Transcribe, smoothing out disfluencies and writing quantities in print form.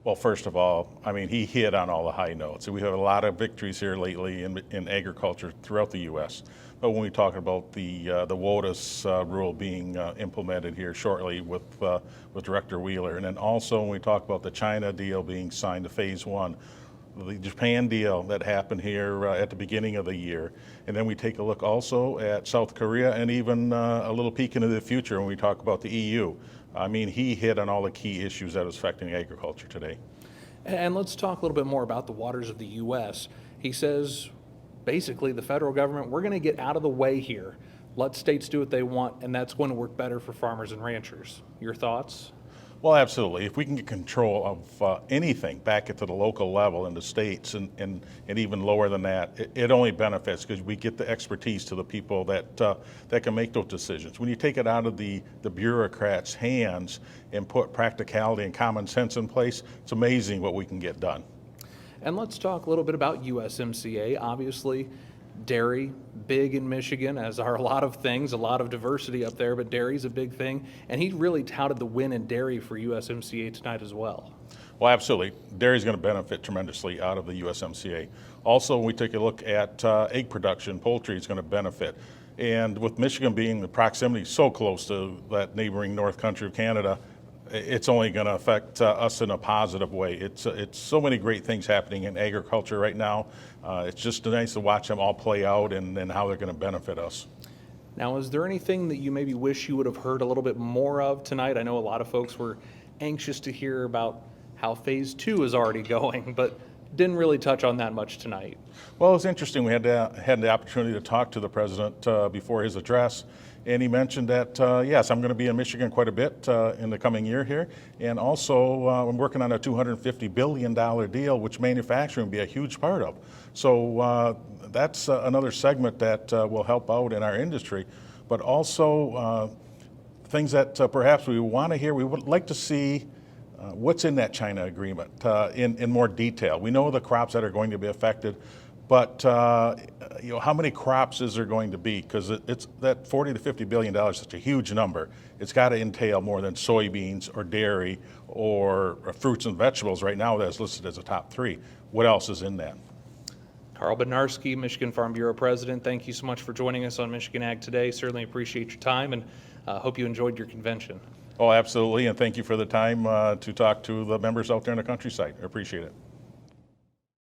Well, first of all, I mean, he hit on all the high notes. We have a lot of victories here lately in agriculture throughout the U.S. But when we talk about the WOTUS rule being implemented here shortly with Director Wheeler, and then also when we talk about the China deal being signed to phase one, the Japan deal that happened here at the beginning of the year, and then we take a look also at South Korea and even a little peek into the future when we talk about the EU. I mean, he hit on all the key issues that is affecting agriculture today. And let's talk a little bit more about the waters of the U.S. He says, basically, the federal government, we're going to get out of the way here. Let states do what they want, and that's going to work better for farmers and ranchers. Your thoughts? Well, absolutely. If we can get control of anything back into the local level in the states and even lower than that, it only benefits because we get the expertise to the people that can make those decisions. When you take it out of the bureaucrats' hands and put practicality and common sense in place, it's amazing what we can get done. And let's talk a little bit about USMCA. Obviously, dairy, big in Michigan, as are a lot of things, a lot of diversity up there, but dairy's a big thing. And he really touted the win in dairy for USMCA tonight as well. Well, absolutely. Dairy's going to benefit tremendously out of the USMCA. Also, when we take a look at egg production, poultry is going to benefit. And with Michigan being the proximity so close to that neighboring north country of Canada, it's only going to affect us in a positive way. It's so many great things happening in agriculture right now. It's just nice to watch them all play out and how they're going to benefit us. Now, is there anything that you maybe wish you would have heard a little bit more of tonight? I know a lot of folks were anxious to hear about how phase two is already going, but didn't really touch on that much tonight. Well, it was interesting. We had the opportunity to talk to the president before his address. And he mentioned that, yes, I'm going to be in Michigan quite a bit in the coming year here. And also, I'm working on a $250 billion deal, which manufacturing will be a huge part of. So that's another segment that will help out in our industry. But also, things that perhaps we want to hear, we would like to see what's in that China agreement in more detail. We know the crops that are going to be affected, but how many crops is there going to be? Because it's that 40 to 50 billion dollars is such a huge number. It's got to entail more than soybeans or dairy or fruits and vegetables. Right now, that's listed as a top three. What else is in that? Carl Bednarski, Michigan Farm Bureau President, thank you so much for joining us on Michigan Ag Today. Certainly appreciate your time and hope you enjoyed your convention. Oh, absolutely, and thank you for the time to talk to the members out there in the countryside. I appreciate it.